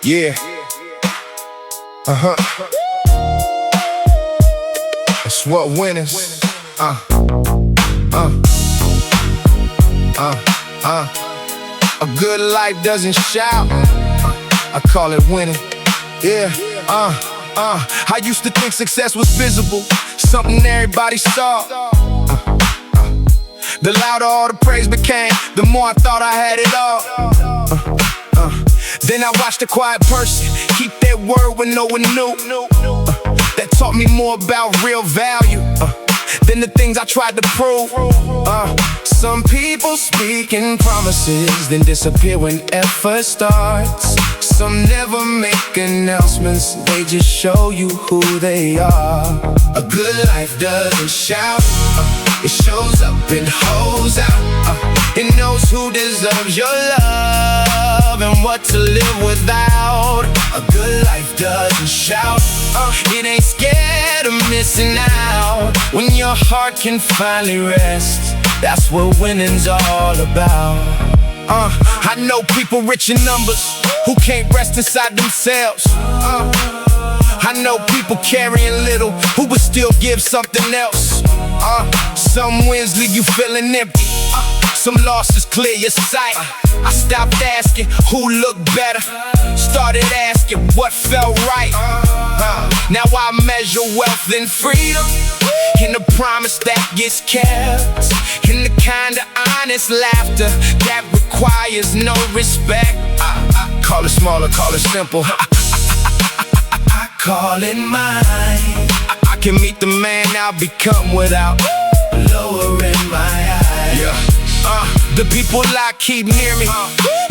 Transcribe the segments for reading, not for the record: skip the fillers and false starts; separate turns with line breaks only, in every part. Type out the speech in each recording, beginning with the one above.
Yeah. That's what winners. A good life doesn't shout. I call it winning. Yeah. I used to think success was visible, something everybody saw. The louder all the praise became, the more I thought I had it all. Then I watched a quiet person keep their word when no one knew. That taught me more about real value than the things I tried to prove. Some people speak in promises, then disappear when effort starts. Some never make announcements, they just show you who they are. A good life doesn't shout, it shows up and holds out. It knows who deserves your love and what to live without. A good life doesn't shout, it ain't scared of missing out. When your heart can finally rest, that's what winning's all about. I know people rich in numbers who can't rest inside themselves. I know people carrying little who would still give something else. Some wins leave you feeling empty, some losses clear your sight. I stopped asking who looked better, started asking what felt right. Now I measure wealth and freedom in the promise that gets kept, in the kind of honest laughter that requires no respect. Call it small or call it simple, I call it mine. I can meet the man I'll become without lowering my eyes. The people I keep near me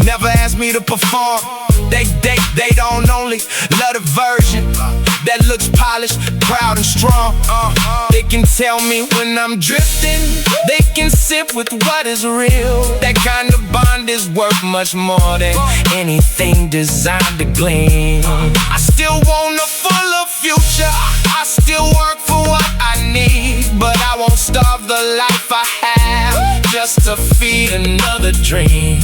never ask me to perform. They don't only love the version that looks polished, proud and strong. They can tell me when I'm drifting, they can sit with what is real. That kind of bond is worth much more than anything designed to glean. I still want a fuller future, I still work for what I need, but I won't starve the life I have just to feed another dream.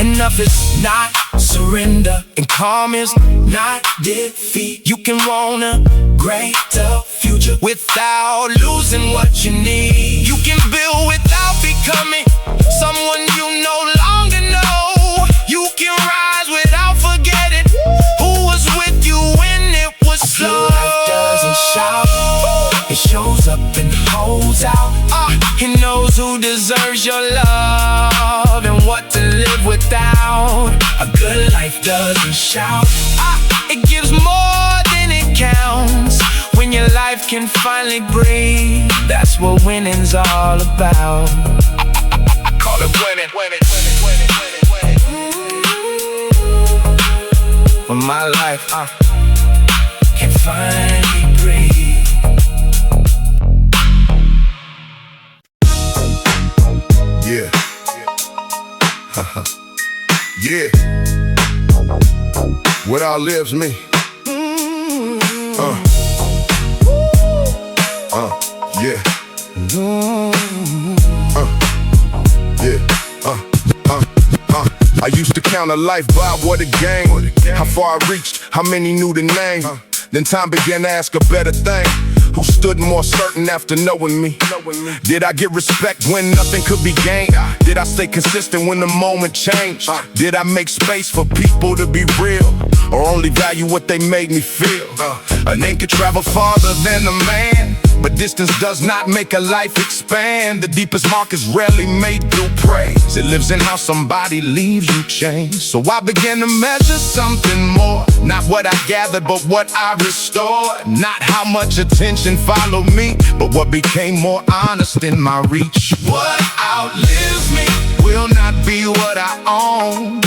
Enough is not surrender, and calm is not defeat. You can want a greater future without losing what you need. You can build without becoming someone you no longer know. You can rise without forgetting who was with you when it was slow. Life doesn't shout, it shows up and holds out. It knows who deserves your love and what to live without. A good life doesn't shout, it gives more than it counts. When your life can finally breathe, that's what winning's all about. I call it winning. When my life can finally breathe.
Yeah. Yeah. What outlives me. Yeah. I used to count a life by what it gained, how far I reached, how many knew the name. Then time began to ask a better thing. Who stood more certain after knowing me? Did I get respect when nothing could be gained? Did I stay consistent when the moment changed? Did I make space for people to be real, or only value what they made me feel? A name could travel farther than a man, but distance does not make a life expand. The deepest mark is rarely made through praise. It lives in how somebody leaves you changed. So I began to measure something more, not what I gathered, but what I restored. Not how much attention followed me, but what became more honest in my reach. What outlives me will not be what I own.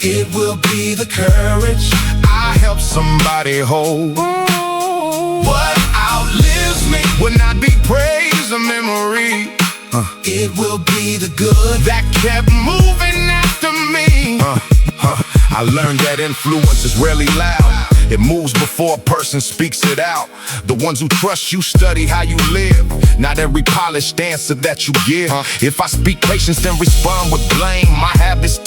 It will be the courage I help somebody hold. What outlives me will not be praise or memory. It will be the good that kept moving after me. I learned that influence is rarely loud. It moves before a person speaks it out. The ones who trust you study how you live, not every polished answer that you give. If I speak patience, then respond with blame. I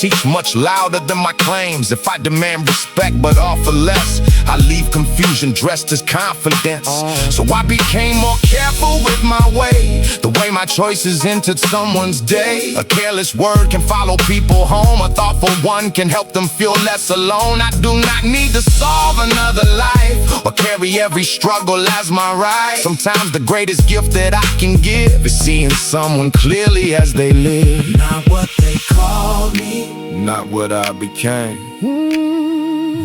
teach much louder than my claims. If I demand respect but offer less, I leave confusion dressed as confidence. So I became more careful with my way, the way my choices entered someone's day. A careless word can follow people home, a thoughtful one can help them feel less alone. I do not need to solve another life or carry every struggle as my right. Sometimes the greatest gift that I can give is seeing someone clearly as they live.
Not what they called me,
not what I became.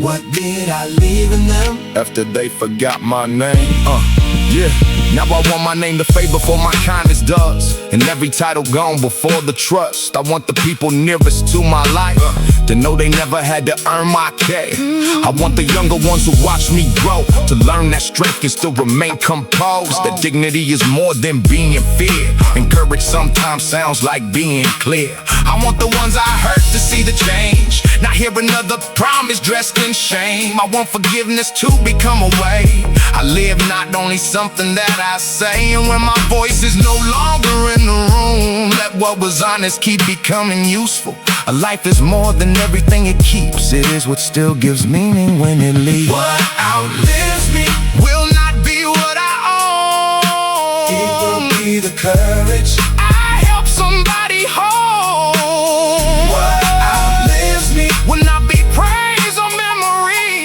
What did I leave in them?
After they forgot my name. Yeah. Now I want my name to fade before my kindness does, and every title gone before the trust. I want the people nearest to my life to know they never had to earn my K. I want the younger ones who watch me grow to learn that strength can still remain composed, that dignity is more than being feared, and courage sometimes sounds like being clear. I want the ones I hurt to see the change, not hear another promise dressed in shame. I want forgiveness to become a way I live, not only something that I say. And when my voice is no longer in the room, let what was honest keep becoming useful. A life is more than everything it keeps, it is what still gives meaning when it leaves.
What outlives me
will not be what I own.
It will be the courage
I help somebody hold.
What outlives me
will not be praise or memory.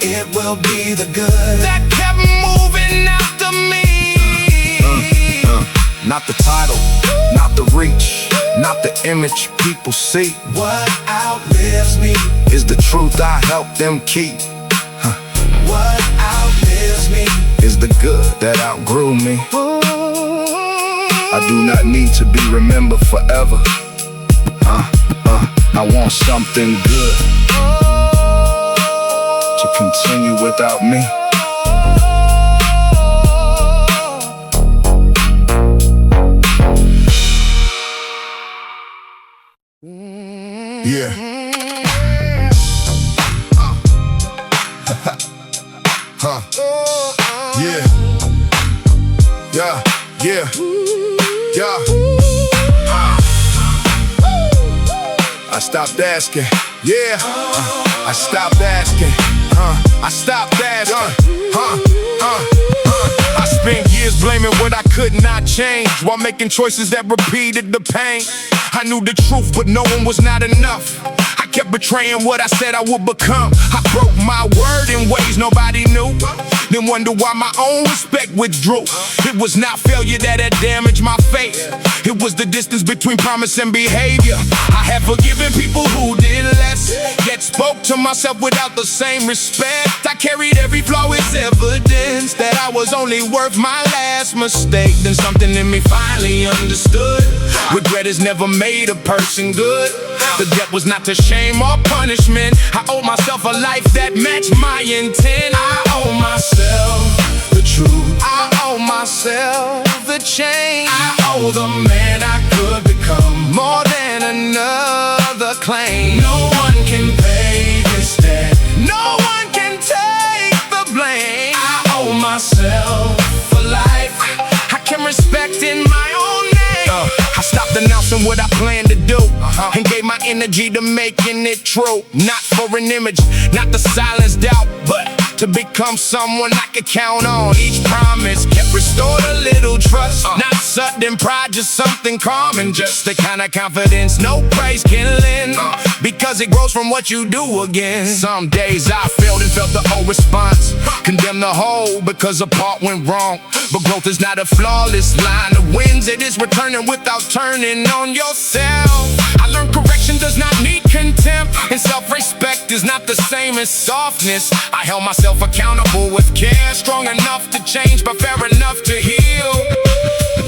It will be the good
that kept moving after me. Not the title, not the reach, not the image people see.
What outlives me
is the truth I help them keep.
What outlives me
is the good that outgrew me. I do not need to be remembered forever. I want something good to continue without me. Yeah. Yeah. Yeah. Yeah. Yeah. I stopped asking. Yeah. I stopped asking. I stopped asking. I spent years blaming what I could not change, while making choices that repeated the pain. I knew the truth, but knowing was not enough. I kept betraying what I said I would become. I broke my word in ways nobody knew, then wonder why my own respect withdrew. It was not failure that had damaged my faith, it was the distance between promise and behavior. I had forgiven people who did less, yet spoke to myself without the same respect. I carried every flaw as evidence that I was only worth my last mistake. Then something in me finally understood, regret has never made a person good. The debt was not to shame or punishment. I owe myself a life that matched my intent. I owe myself the truth, I owe myself the change, I owe the man I could become more than another claim. No one can pay this debt, no one can take the blame. I owe myself for life, I can respect in my own name. I stopped announcing what I planned to do, and gave my energy to making it true. Not for an image, not to silence doubt, but to become someone I could count on. Each promise kept restored a little trust, not sudden pride, just something calm, and just the kind of confidence no praise can lend, because it grows from what you do again. Some days I failed and felt the whole response, condemned the whole because a part went wrong. But growth is not a flawless line of wins, it is returning without turning on yourself. I learned correction does not need contempt, and self-respect is not the same as softness. I held myself accountable with care, strong enough to change but fair enough to heal.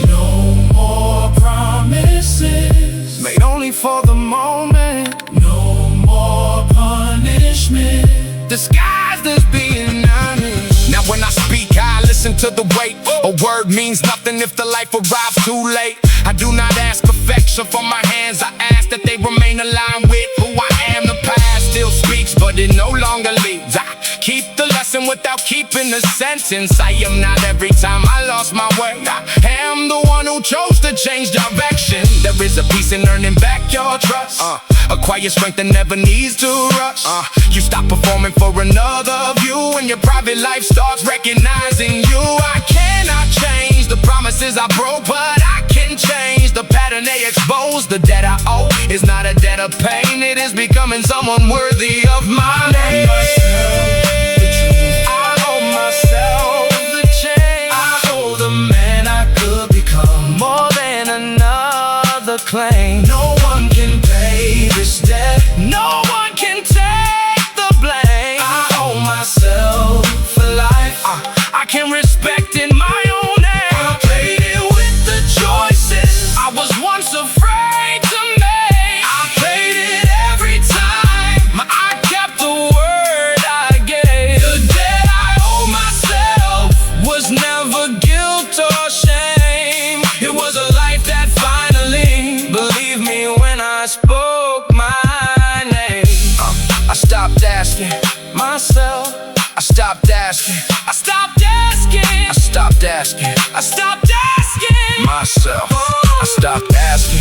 No more promises
made only for the moment,
no more punishment
disguised as being honest. Now when I speak, I listen to the weight. A word means nothing if the life arrives too late. I do not ask affection from my hands, I ask that they remain aligned with who I am. The past still speaks, but it no longer leads. I keep the lesson without keeping the sentence. I am not every time I lost my way, I am the one who chose to change direction. There is
of peace and earning back your trust. Acquire strength that never needs to rush. You stop performing for another view, and your private life starts recognizing you. I cannot change the promises I broke, but I can change the pattern they expose. The debt I owe is not a debt of pain, it is becoming someone worthy of my name. I owe myself the change. I owe the man I could become more than another claim. No one can pay this debt, no one can take the blame. I owe myself for life. I can respect in my own name. I played it with the choices I was once afraid to make. I played it every time I kept the word I gave. The debt I owe myself was never guilt or shame. It was a life that finally believed me when I spoke my name. I stopped asking myself. I stopped asking. I stopped asking. I stopped asking. I stopped asking myself. I stopped asking.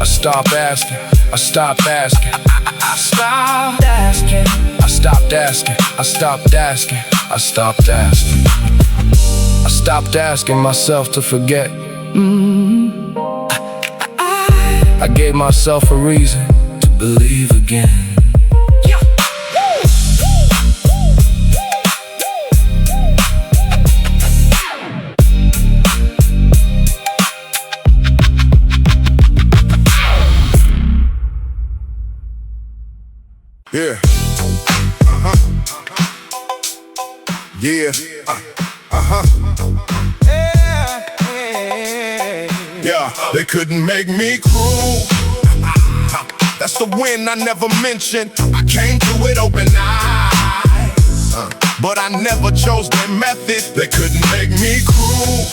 I stopped asking. I stopped asking. I stopped asking. I stopped asking. I stopped asking. I stopped asking. I stopped asking myself to forget. I gave myself a reason to believe again.
Yeah. Yeah. Yeah, they couldn't make me cruel. That's the win I never mentioned. I came to it open eyes, but I never chose their method. They couldn't make me cruel.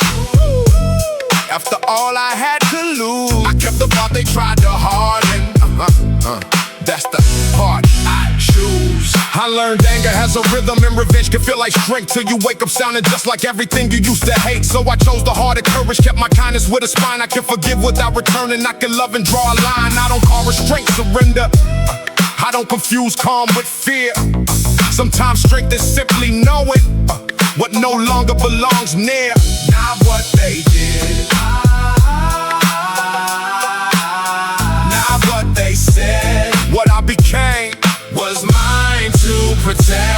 After all I had to lose, I kept the part they tried to harden. That's the part I choose. I learned anger has a rhythm, and revenge can feel like strength till you wake up sounding just like everything you used to hate. So I chose the harder courage, kept my kindness with a spine. I can forgive without returning, I can love and draw a line. I don't call restraint surrender. I don't confuse calm with fear. Sometimes strength is simply knowing what no longer belongs near. Not what they did, not what they said. What I became was mine to protect.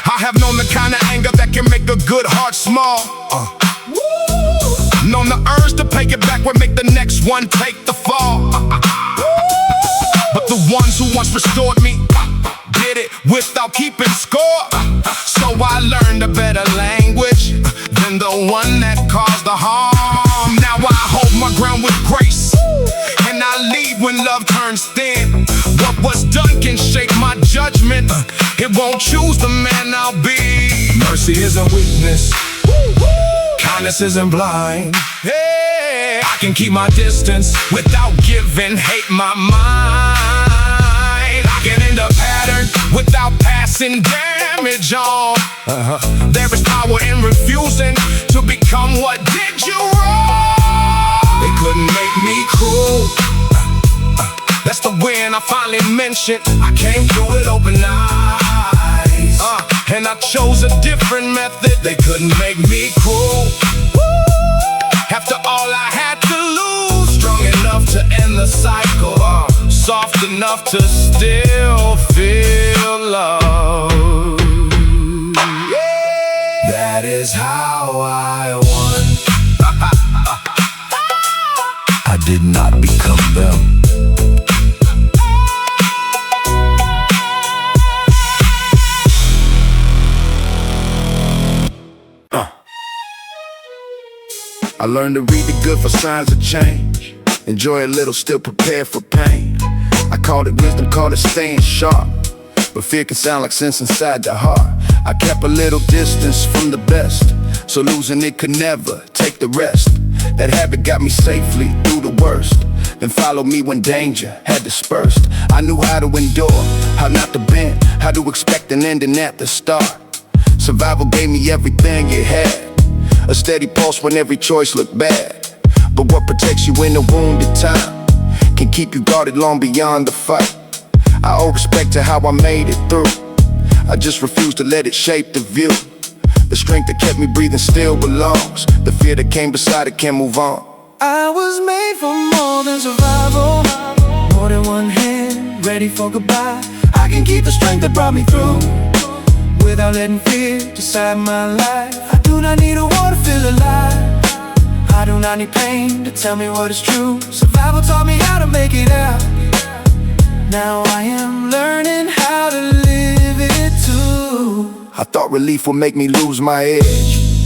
I have known the kind of anger that can make a good heart small. Known the urge to pay it back would make the next one take the fall. But the ones who once restored me did it without keeping score. So I learned a better language than the one that caused the harm. Now I hold my ground with grace, and I leave when love turns thin. What was done can shake my judgment. It won't choose the man I'll be. Mercy isn't weakness, kindness isn't blind. Hey, I can keep my distance without giving hate my mind. I can end a pattern without passing damage on. There is power in refusing to become what did you wrong. They couldn't make me cruel. That's the win I finally mentioned. I came through it open eyes, and I chose a different method. They couldn't make me cruel. After all I had to lose, strong enough to end the cycle, soft enough to still feel love. That is how I won. I did not become them. I learned to read the good for signs of change. Enjoy a little, still prepared for pain. I called it wisdom, called it staying sharp. But fear can sound like sense inside the heart. I kept a little distance from the best, so losing it could never take the rest. That habit got me safely through the worst, then followed me when danger had dispersed. I knew how to endure, how not to bend, how to expect an ending at the start. Survival gave me everything it had, a steady pulse when every choice looked bad. But what protects you in a wounded time can keep you guarded long beyond the fight. I owe respect to how I made it through. I just refuse to let it shape the view. The strength that kept me breathing still belongs. The fear that came beside it can't move on.
I was made for more than survival. More than one hand, ready for goodbye. I can keep the strength that brought me through without letting fear decide my life. I do not need a war to feel alive. I do not need pain to tell me what is true. Survival taught me how to make it out. Now I am learning how to live it too.
I thought relief would make me lose my edge.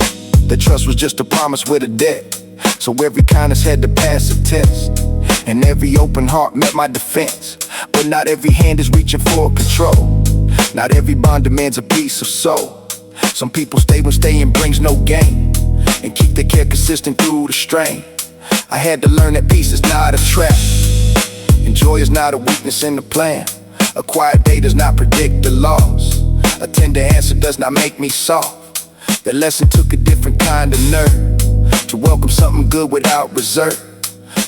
The trust was just a promise with a debt. So every kindness had to pass a test, and every open heart met my defense. But not every hand is reaching for control. Not every bond demands a piece of soul. Some people stay when staying brings no gain, and keep their care consistent through the strain. I had to learn that peace is not a trap, and joy is not a weakness in the plan. A quiet day does not predict the loss. A tender answer does not make me soft. That lesson took a different kind of nerve, to welcome something good without reserve,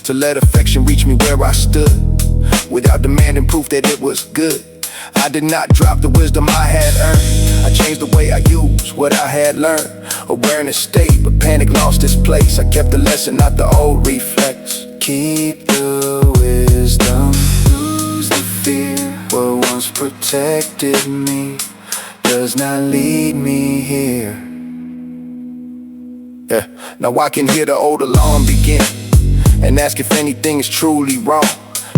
to let affection reach me where I stood, without demanding proof that it was good. I did not drop the wisdom I had earned. I changed the way I used what I had learned. Awareness stayed, but panic lost its place. I kept the lesson, not the old reflex. Keep the wisdom, lose the fear. What once protected me does not lead me here. Yeah, now I can hear the old alarm begin, and ask if anything is truly wrong.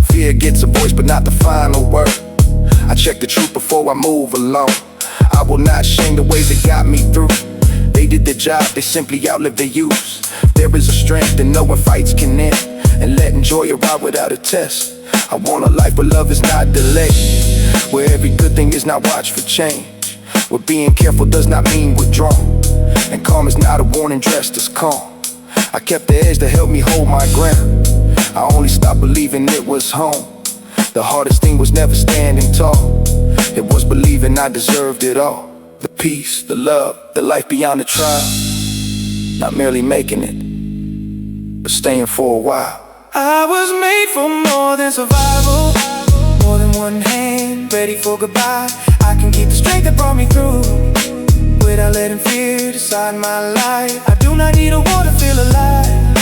Fear gets a voice but not the final word. I check the truth before I move along. I will not shame the ways that got me through. They did their job, they simply outlived their use. There is a strength in knowing fights can end, and letting joy arrive without a test. I want a life where love is not delayed, where every good thing is not watched for change, where being careful does not mean withdrawn, and calm is not a warning dressed as calm. I kept the edge that helped me hold my ground. I only stopped believing it was home. The hardest thing was never standing tall. It was believing I deserved it all. The peace, the love, the life beyond the trial. Not merely making it, but staying for a while. I was made for more than survival. More than one hand, ready for goodbye. I can keep the strength that brought me through without letting fear decide my life. I do not need a war to feel alive.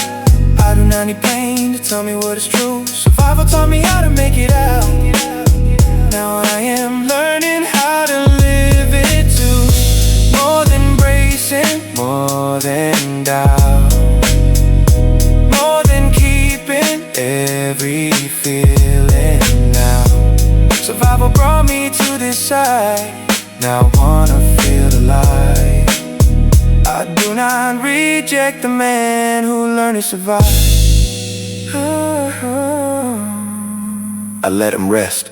I do not need pain to tell me what is true. Survival taught me how to make it out. Now I am learning how to live it too. More than bracing, more than doubt, more than keeping every feeling out. Survival brought me to this side. Now I wanna feel alive. I do not reject the man who learned to survive. I let him rest.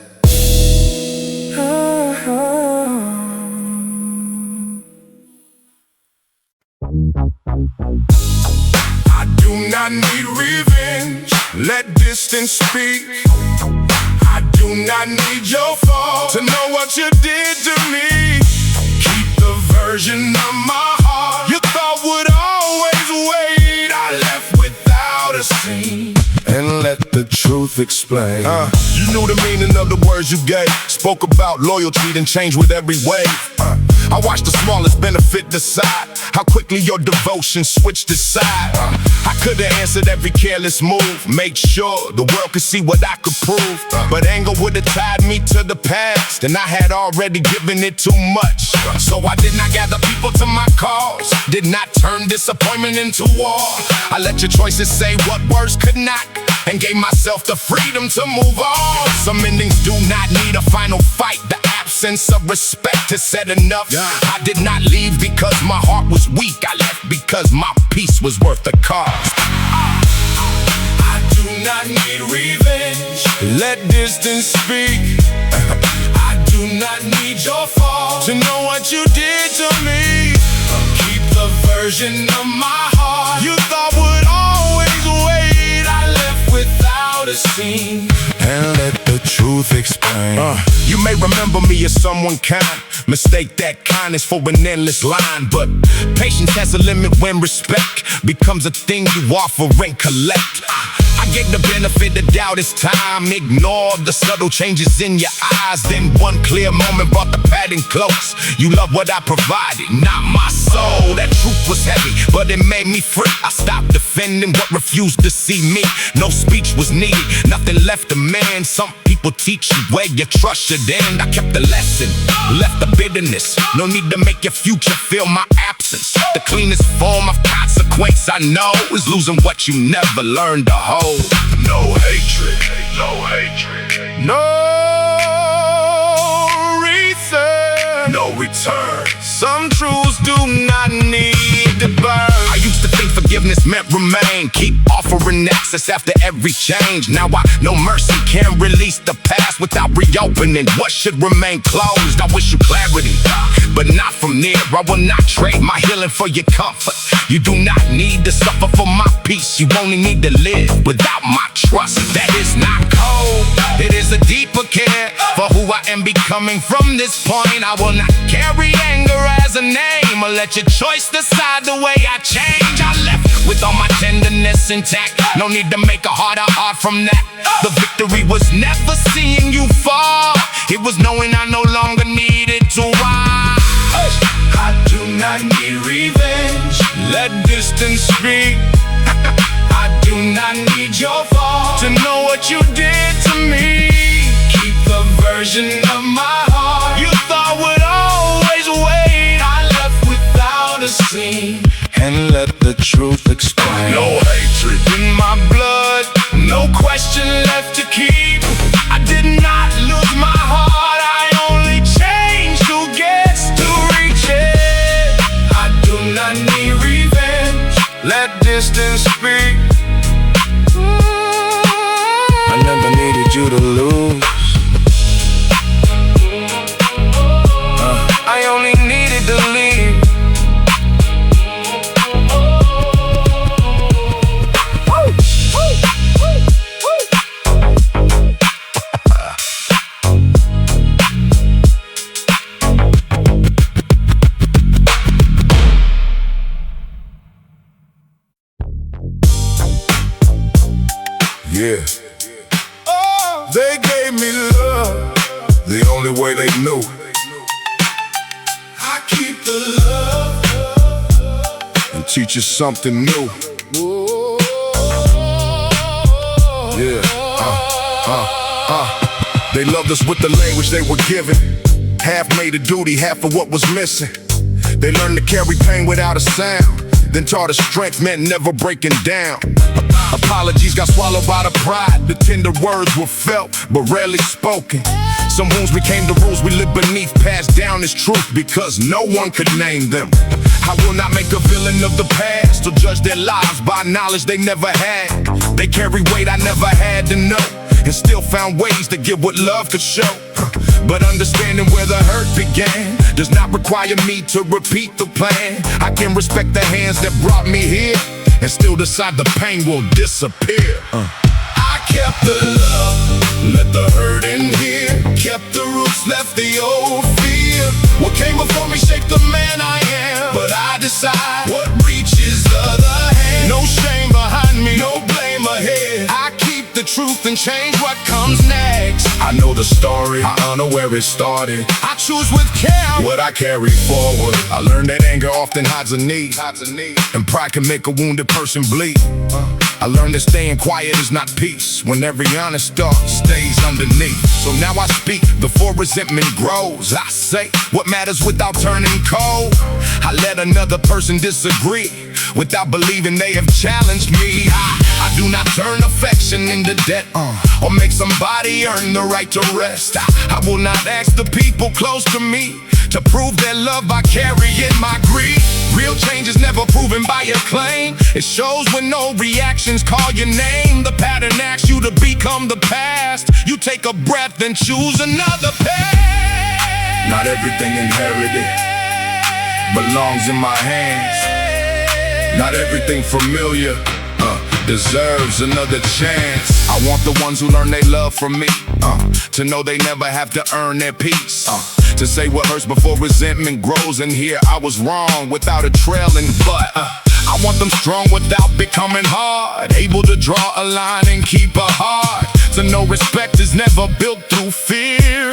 I do not need revenge, let distance speak. I do not need your fault to know what you did to me. Keep the version of my heart you thought would always wait. I left without a scene, and let the truth explain. You knew the meaning of the words you gave. Spoke about loyalty, then changed with every wave. I watched the smallest benefit decide how quickly your devotion switched its side. I could've answered every careless move, made sure the world could see what I could prove. But anger would've tied me to the past, and I had already given it too much. So I did not gather people to my cause, did not turn disappointment into war. I let your choices say what words could not, and gave myself the freedom to move on. Some endings do not need a final fight. The absence of respect has said enough. I did not leave because my heart was weak. I left because my peace was worth the cost. I do not need revenge, let distance speak. I do not need your fault to know what you did to me. Keep the version of my heart you thought would always wait. I left without a scene, and let the truth explain. You may remember me as someone kind, mistake that kindness for an endless line. But patience has a limit when respect becomes a thing you offer and collect. I
gave the benefit of doubt, it's time. Ignore the subtle changes in your eyes. Then one clear moment brought the pattern close. You love what I provided, not my soul. That truth was heavy, but it made me free. I stopped defending what refused to see me. No speech was needed, nothing left to mend. Some people teach you where your trust should end. I kept the lesson, left the bitterness. No need to make your future feel my absence. The cleanest form of consequence I know is losing what you never learned to hold.
No hatred, no hatred,
No reason,
no return.
some truths do not need to burn. I used to think forgiveness meant remain, keep offering access after every change. Now I know mercy can release the past without reopening what should remain closed. I wish you clarity, but not from near. I will not trade my healing for your comfort. You do not need to suffer for my peace. You only need to live without my trust. That is not cold, it is a deeper care for who I am becoming. From this point I will not carry anger as a name, or let your choice decide the way I change. I left with all my tenderness intact. No need to make a harder heart from that. The victory was never seeing you fall, it was knowing I no longer needed to rise.
I do not need revenge,
Let distance speak.
I do not need your fault
To know what you did to me.
keep the version of my heart
You thought would always wait.
I left without a scene.
And let the truth explain.
No hatred,
In my blood,
no
question left to keep. I did not lose my heart, I only changed who gets to reach it.
I do not need revenge.
Let distance speak. I never needed you to lose. I only needed to leave.
Yeah. They gave me love the only way they knew. I keep the love and teach you something new. Yeah. They loved us with the language they were given. Half made a duty, half of what was missing. They learned to carry pain without a sound, then taught us strength meant never breaking down. Apologies got swallowed by the pride. The tender words were felt, but rarely spoken. Some wounds became the rules we live beneath, passed down as truth because no one could name them. I will not make a villain of the past or judge their lives by knowledge they never had. They carry weight I never had to know, and still found ways to give what love could show. But understanding where the hurt began does not require me to repeat the plan. I can respect the hands that brought me here and still decide the pain will disappear. I kept the love, let the hurt in here. Kept the roots, left the old fear. What came before me shaped the man I am, but I decide what reaches the other hand. No shame behind me, no blame ahead. I keep the truth and change what comes next. I know the story, I honor where it started. I choose with care what I carry forward. I learned that anger often hides a need, and pride can make a wounded person bleed. I learned that staying quiet is not peace, when every honest thought stays underneath. So now I speak before resentment grows. I say what matters without turning cold. I let another person disagree without believing they have challenged me. I do not turn affection into debt, or make somebody earn the right to rest. I will not ask the people close to me to prove their love by carrying my grief. Real change is never proven by a claim. It shows when no reactions call your name. The pattern asks you to become the past. You take a breath and choose another path. Not everything inherited belongs in my hands. Not everything familiar deserves another chance. I want the ones who learn they love from me to know they never have to earn their peace. To say what hurts before resentment grows, and here I was wrong without a trailing but. I want them strong without becoming hard, able to draw a line and keep a heart. So no respect is never built through fear,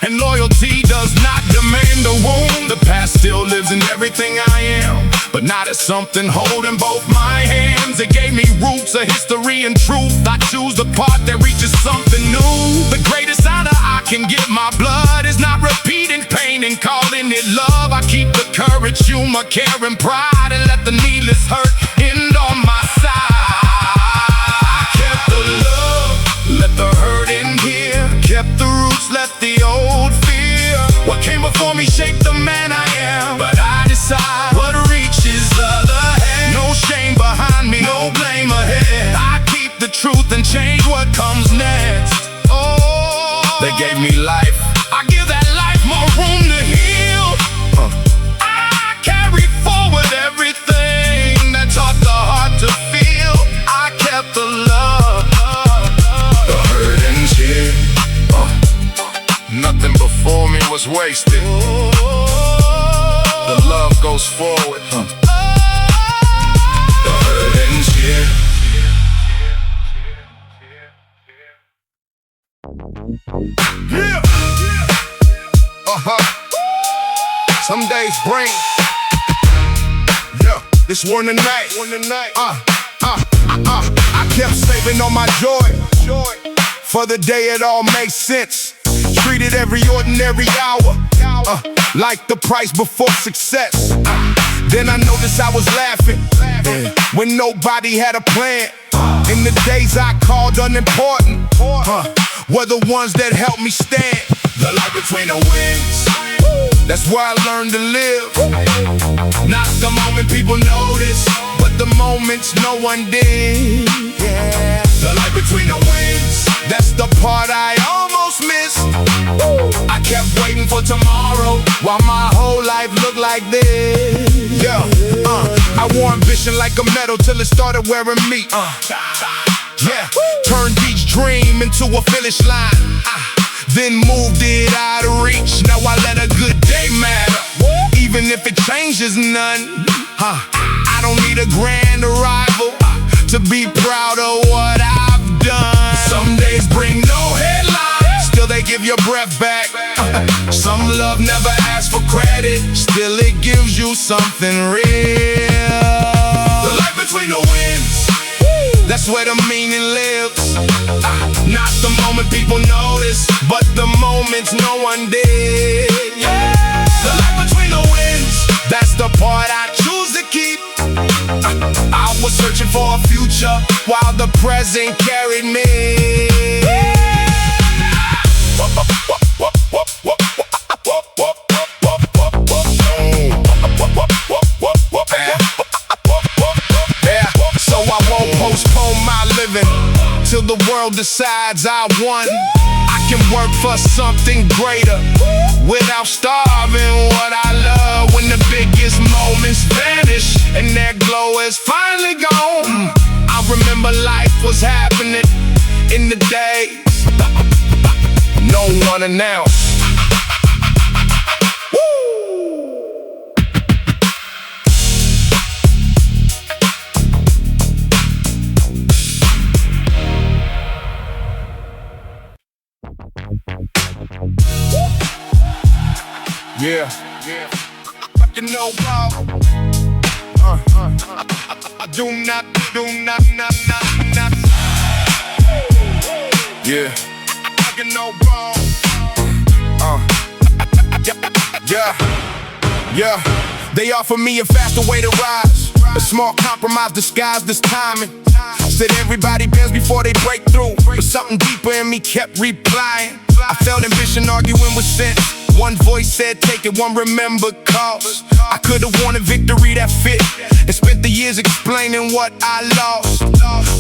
and loyalty does not demand a wound. The past still lives in everything I am, but not as something holding both my hands. It gave me roots, a history and truth. I choose the part that reaches something new. The greatest honor I can give my blood is not repeating pain and calling it love. I keep the courage, humor, care, and pride, and let the needless hurt end on my side. I kept the love, let the hurt in here. Kept the roots, let the old fear. What came before me shaped the man I am, but I decide what reaches the other hand. No shame behind me, no blame ahead. I keep the truth and change what comes next. Oh, they gave me life, I give that life more room to heal. I carry forward everything that taught the heart to feel. I kept the love, the hurt and tear. Nothing before me was wasted. The love goes forward. The hurt ends here. Yeah. Some days bring. Yeah. This one tonight. I kept saving all my joy for the day it all makes sense. Treated every ordinary hour like the price before success. Then I noticed I was laughing when nobody had a plan. In the days I called unimportant were the ones that helped me stand. The light between the wings, that's where I learned to live. Not the moment people notice, but the moments no one did. Yeah. The light between the wings, that's the part I almost missed. I kept waiting for tomorrow while my whole life looked like this. Yeah, I wore ambition like a medal till it started wearing me. Yeah, turned each dream into a finish line. Then moved it out of reach. Now I let a good day matter, even if it changes none. I don't need a grand arrival to be proud of what I've done. Some days bring no headlines, still they give your breath back. Some love never asks for credit, still it gives you something real. The light between the winds, that's where the meaning lives. Not the moment people notice, but the moments no one did. Yeah. The light between the winds, that's the part I choose to keep. I was searching for a future while the present carried me. So I won't postpone my living till the world decides I won. I can work for something greater without starving what I love. When the biggest moments vanish and their glow is finally gone, I remember life was happening in the days no one announced. Yeah. You know, I do not. Yeah. You know, yeah. They offer me a faster way to rise, a small compromise disguised as timing. Said everybody bends before they break through, but something deeper in me kept replying. I felt ambition arguing with sense. One voice said take it, one remembered cause. I could've won a victory that fit, and spent the years explaining what I lost.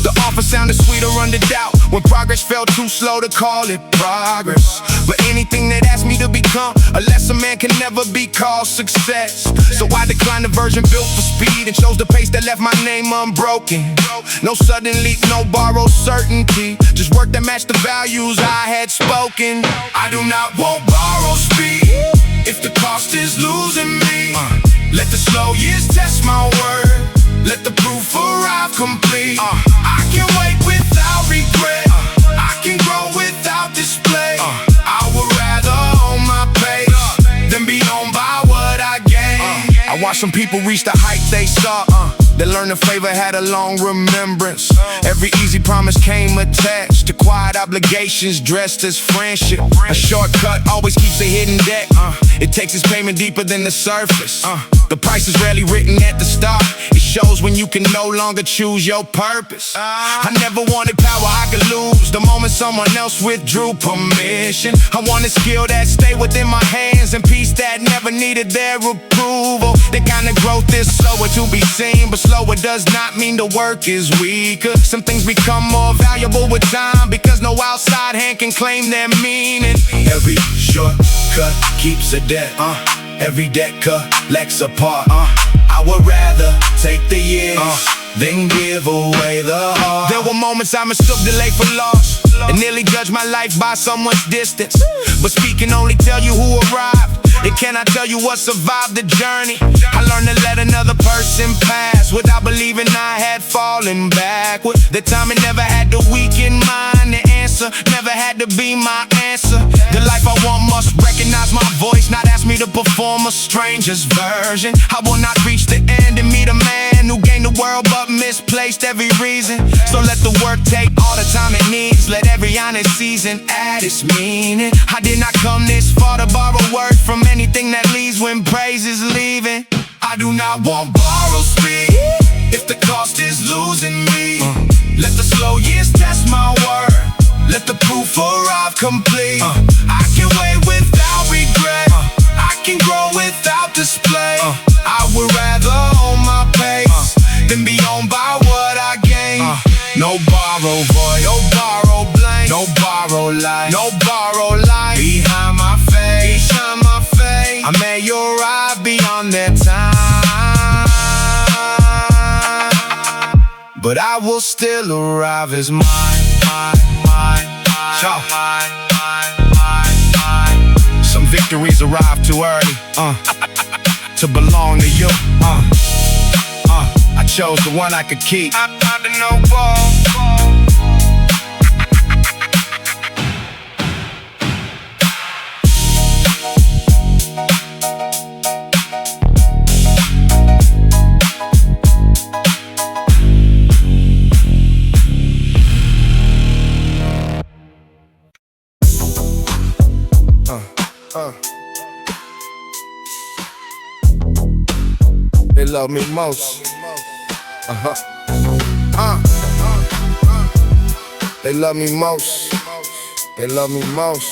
The offer sounded sweeter under doubt, when progress felt too slow to call it progress. But anything that asked me to become a lesser man can never be called success. So I declined the version built for speed, and chose the pace that left my name unbroken. No sudden leap, no borrowed certainty, just work that matched the values I had spoken. I do not want borrowed speed if the cost is losing me. Let the slow years test my word.
let the proof arrive complete. I can wait without regret. I can grow without display. I would rather own my pace than be owned by what I gain. I watch some people reach the height they sought. They learned the favor had a long remembrance. Every easy promise came attached to quiet obligations dressed as friendship. A shortcut always keeps a hidden debt. It takes its payment deeper than the surface. The price is rarely written at the start. It shows when you can no longer choose your purpose. I never wanted power I could lose the moment someone else withdrew permission. I wanted skill that stayed within my hands and peace that never needed their approval. The kind of growth is slower to be seen, but slower does not mean the work is weaker. Some things become more valuable with time because no outside hand can claim their meaning. Every shortcut keeps a debt. Every debt collects a part. I would rather take the years than give away the heart. There were moments I mistook delay for loss and nearly judged my life by someone's distance. But speak can only tell you who arrived. It cannot tell you what survived the journey. I learned to let another person pass without believing I had fallen backward. The timing never had to weaken mine. The answer never had to be my answer. The life I want must recognize my voice, not ask me to perform a stranger's version. I will not reach the end and meet a man who gained the world but misplaced every reason. So let the work take all the time it needs. Let every honest season add its meaning. I did not come this far to borrow words from anything that leaves when praise is leaving. I do not want borrowed speed if the cost is losing me. Let the slow years test my word. Let the proof arrive complete. I can wait without regret. I can grow without display. I would rather own my pace than be owned by what I gain. No borrow voice, no borrow blame, no borrow life, no borrow life. Behind my face, behind my face, I may arrive beyond their time, but I will still arrive as mine. Some victories arrive too early, to belong to you. I chose the one I could keep. I didn't know ball. They love me most. They love me most. They love me most.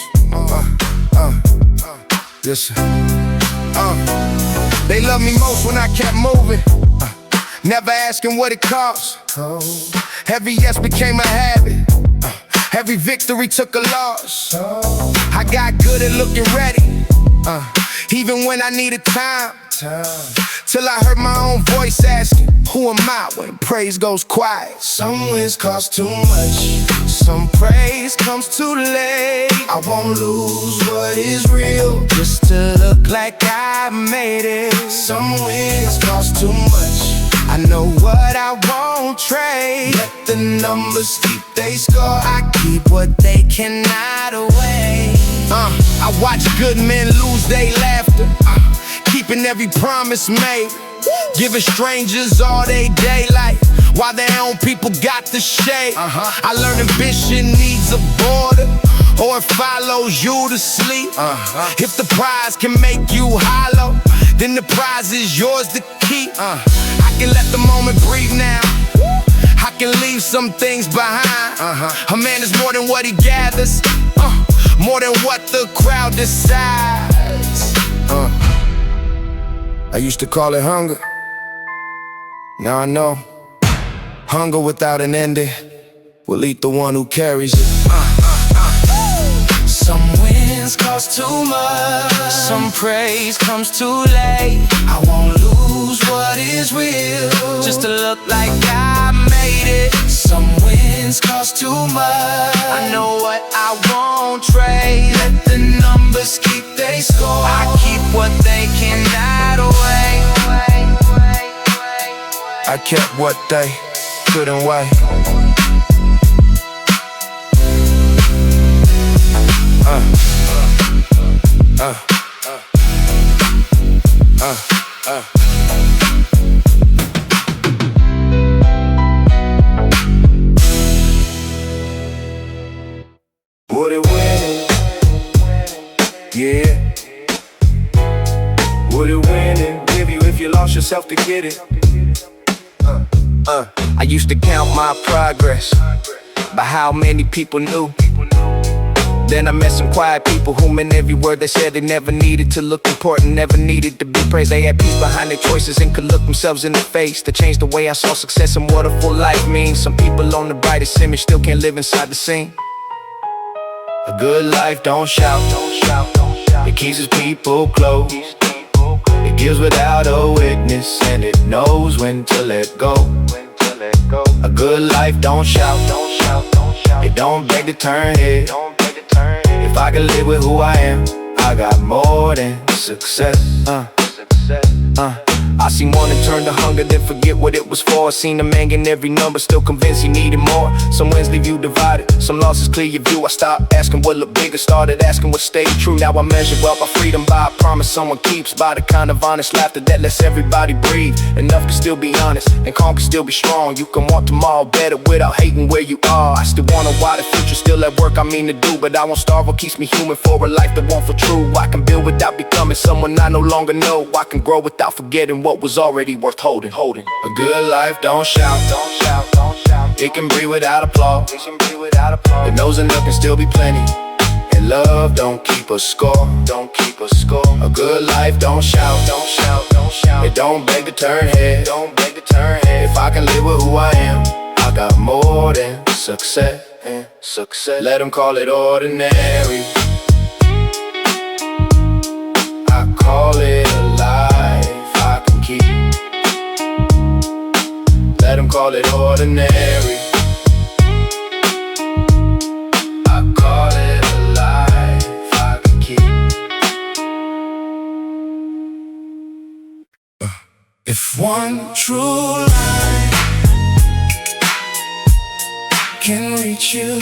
Listen. They love me most when I kept moving, never asking what it cost. Every yes became a habit. Every victory took a loss. I got good at looking ready, even when I needed time. Till I heard my own voice asking, who am I when praise goes quiet? Some wins cost too much, some praise comes too late. I won't lose what is real just to look like I made it. Some wins cost too much, I know what I won't trade. Let the numbers keep they score, I keep what they cannot away. I watch good men lose their laughter, keeping every promise made, giving strangers all they daylight while their own people got the shade. I learned ambition needs a border, or it follows you to sleep. If the prize can make you hollow, then the prize is yours to keep. I can let the moment breathe now, I can leave some things behind. A man is more than what he gathers, more than what the crowd decides. I used to call it hunger, now I know hunger without an ending will eat the one who carries it. Some wins cost too much, some praise comes too late. I won't lose what is real just to look like I made it. Some wins cost too much, I know what I won't trade. Let the numbers keep they score, I keep what they cannot away. I kept what they couldn't wait. Would it win it? Yeah. Would it win it? Give you if you lost yourself to get it? I used to count my progress by how many people knew. Then I met some quiet people who meant every word they said. They never needed to look important, never needed to be praised. They had peace behind their choices and could look themselves in the face to change the way I saw success and what a full life means. Some people on the brightest image still can't live inside the scene. A good life don't shout, it keeps its people close. It gives without a witness and it knows when to let go. A good life don't shout, it don't beg to turn head. If I can live with who I am, I got more than success. I seen one that turned to hunger, then forget what it was for. Seen a man get every number, still convinced he needed more. Some wins leave you divided, some losses clear your view. I stopped asking what looked bigger, started asking what stayed true. Now I measure up my freedom by a promise someone keeps, by the kind of honest laughter that lets everybody breathe. Enough can still be honest, and calm can still be strong. You can want tomorrow better without hating where you are. I still wanna why the future still at work I mean to do, but I won't starve what keeps me human for a life that won't feel true. I can build without becoming someone I no longer know. I can grow without forgetting what was already worth holding. A good life don't shout, it can breathe without applause. It knows enough can still be plenty, and love don't keep a score. A good life don't shout, it don't beg to turn head. If I can live with who I am, I got more than success. Let them call it ordinary, I call it a life I can keep. Let them call it ordinary, I call it a life I can keep. If one true line can reach you,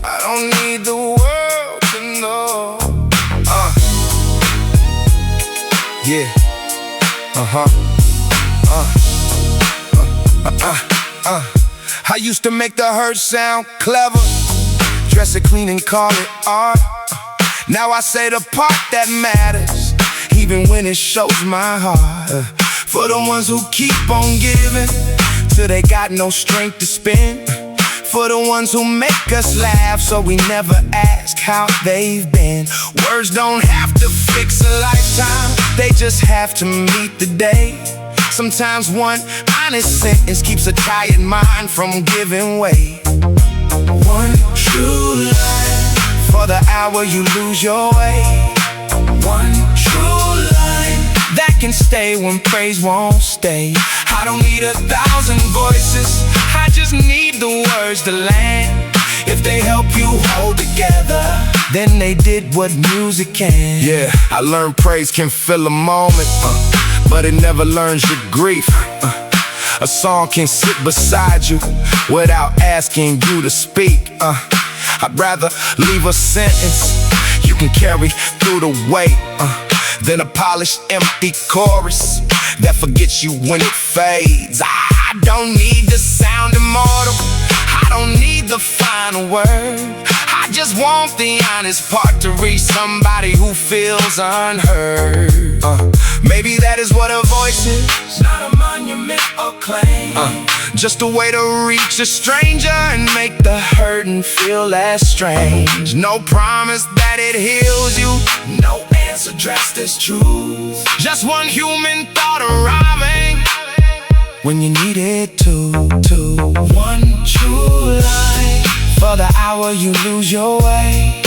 I don't need the world to know. Yeah. I used to make the hurt sound clever, dress it clean and call it art. Now I say the part that matters, even when it shows my heart. For the ones who keep on giving till they got no strength to spend. For the ones who make us laugh so we never ask how they've been. Words don't have to fix a lifetime, they just have to meet the day. Sometimes one honest sentence keeps a tired mind from giving way. One true line for the hour you lose your way. One true line that can stay when praise won't stay. I don't need 1,000 voices, I just need the words to land. If they help you hold together, then they did what music can. Yeah, I learned praise can fill a moment, but it never learns your grief. A song can sit beside you without asking you to speak. I'd rather leave a sentence you can carry through the weight than a polished empty chorus that forgets you when it fades. I don't need to sound immortal, I don't need the final word. I just want the honest part to reach somebody who feels unheard. Maybe that is what a voice is, not a monument or claim. Just a way to reach a stranger and make the hurting feel less strange. No promise that it heals you, no answer dressed as truth. Just one human thought arriving when you need it to. One true line for the hour you lose your way.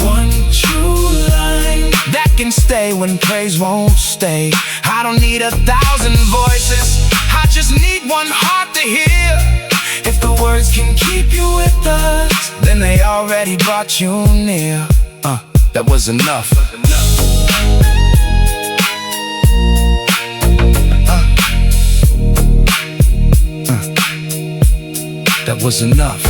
One true line that can stay when praise won't stay. I don't need 1,000 voices, I just need one heart to hear. If the words can keep you with us, then they already brought you near. That was enough. That was enough.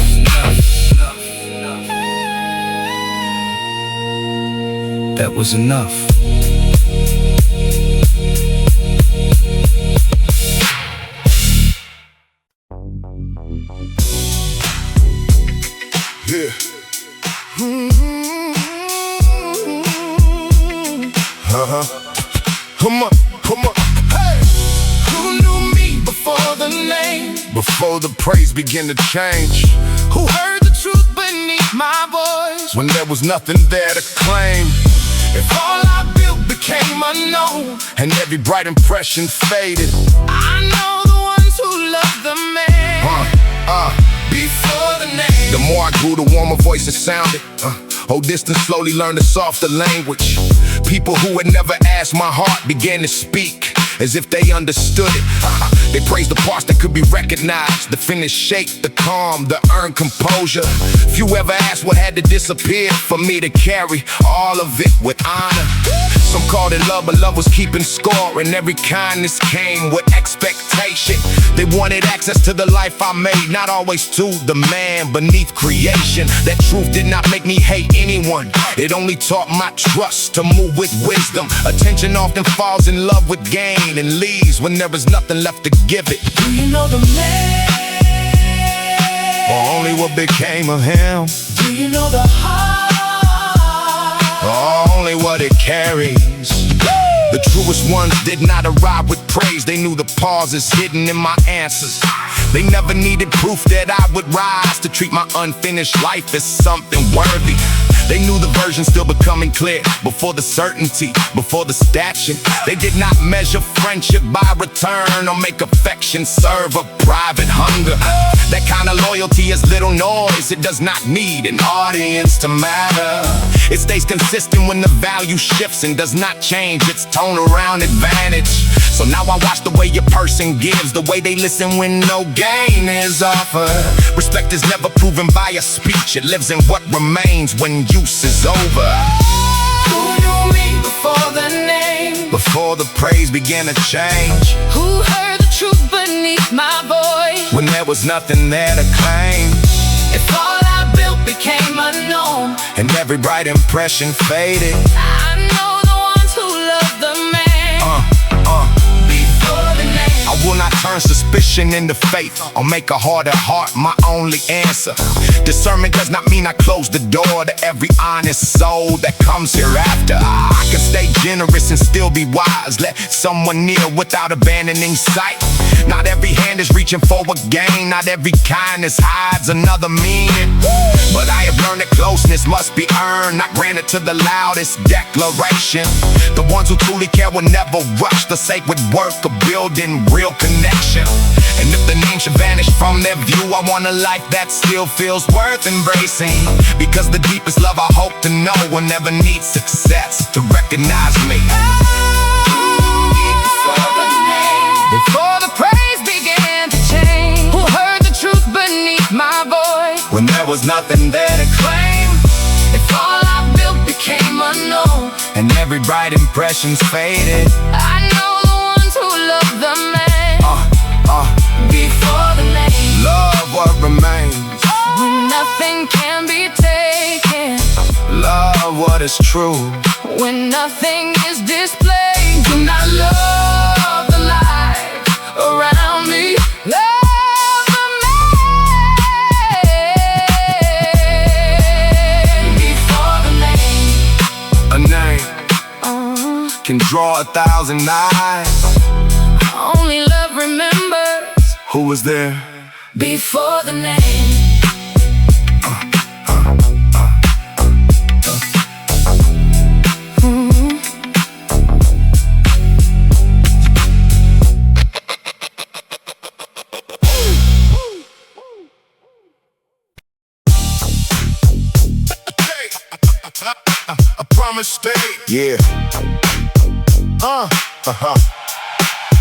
That was enough.
Yeah. Come on. Hey!
Who knew me before the name?
Before the praise began to change.
Who heard the truth beneath my voice?
When there was nothing there to claim.
If all I built became unknown
And every bright impression faded.
I know the ones who love the man before the name.
The more I grew, the warmer voices sounded. Hold distance, slowly learned a softer language. People who had never asked my heart began to speak as if they understood it. They praised the parts that could be recognized, the finished shape, the calm, the earned composure. Few ever asked what had to disappear for me to carry all of it with honor. Some called it love, but love was keeping score, and every kindness came with expectation. They wanted access to the life I made, not always to the man beneath creation. That truth did not make me hate anyone. It only taught my trust to move with wisdom. Attention often falls in love with gain and leaves when there is nothing left to give it.
Do you know the man?
Or only what became of him?
Do you know the heart?
Or only what it carries? The truest ones did not arrive with praise. They knew the pauses hidden in my answers. They never needed proof that I would rise to treat my unfinished life as something worthy. They knew the version still becoming clear before the certainty, before the stature. They did not measure friendship by return or make affection serve a private hunger. That kind of loyalty is little noise. It does not need an audience to matter. It stays consistent when the value shifts and does not change its tone around advantage. So now I watch the way a person gives, the way they listen when no gain is offered. Respect is never proven by a speech. It lives in what remains when use is over.
Who knew me before the name?
Before the praise began to change.
Who heard the truth beneath my voice?
When there was nothing there to claim.
If all I built became unknown
And every bright impression faded.
I know the ones who love the man before the name.
I will not turn suspicion into faith or make a harder heart my only answer. Discernment does not mean I close the door to every honest soul that comes hereafter. I can stay generous and still be wise. Let someone near without abandoning sight. Not every hand is reaching for a gain. Not every kindness hides another meaning. But I have learned that closeness must be earned, not granted to the loudest declaration. The ones who truly care will never rush the sacred work of building real connection. And if the name should vanish from their view, I want a life that still feels worth embracing. Because the deepest love I hope to know will never need success to recognize me.
Before the praise began to change. Who heard the truth beneath my voice?
When there was nothing there to
Claim. If all I built became unknown
and every bright impression's faded.
I know the ones who love the man before the name.
Love what remains.
When nothing can be taken.
Love what is true.
When nothing is displayed. Do not love the light around me. Love the man before the name.
A name can draw 1,000 eyes.
Only love remembers
Who was there?
before the name.
A promise stayed. Yeah.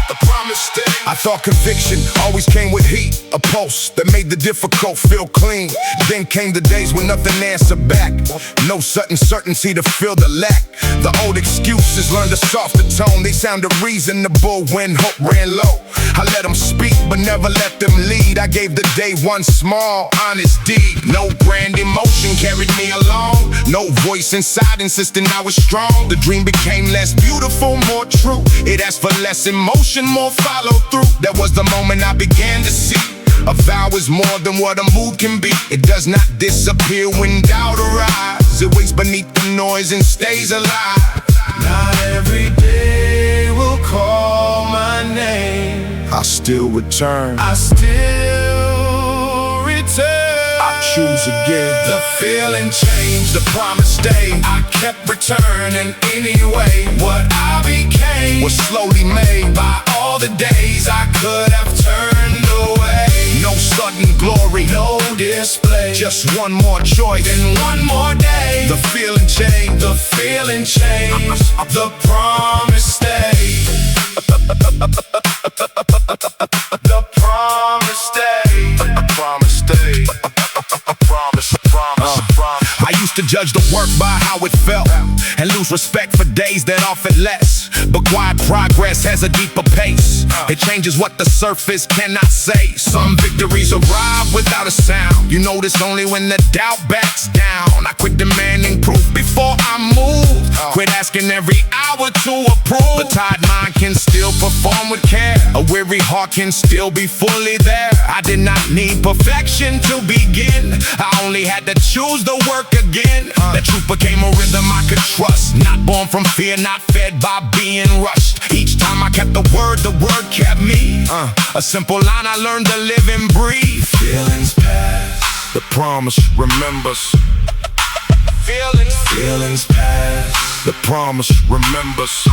the promised day. I thought conviction always came with heat, a pulse that made the difficult feel clean. Then came the days when nothing answered back, no sudden certainty to fill the lack. The old excuses learned a softer tone, they sounded reasonable when hope ran low. I let them speak, but never let them lead. I gave the day one small, honest deed. No grand emotion carried me along, no voice inside insisting I was strong. The dream became less beautiful, more true. It asked for less emotion, more follow through. That was the moment I began to see a vow is more than what a mood can be. It does not disappear when doubt arrives. It waits beneath the noise and stays alive.
Not every day will call my name.
I still return.
I still return.
I choose again.
The feeling changed, the promised day. I kept returning anyway. What I became
was slowly made
by all the days I could have turned away.
No sudden glory,
no display,
just one more choice
and one more day.
The feeling changed,
the feeling changed, the promised day. The promised day.
Promised day. Promise. I used to judge the work by how it felt and lose respect for days that offered less. But quiet progress has a deeper pace. It changes what the surface cannot say. Some victories arrive without a sound. You notice only when the doubt backs down. I quit demanding proof before I moved. Quit asking every hour to approve. The tired mind can still perform with care. A weary heart can still be fully there. I did not need perfection to begin. I only had to choose the work again. That truth became a rhythm I could trust. Not born from fear, not fed by being rushed. Each time I kept the word kept me. A simple line I learned to live and breathe.
Feelings pass,
the promise remembers.
Feelings pass,
the promise remembers.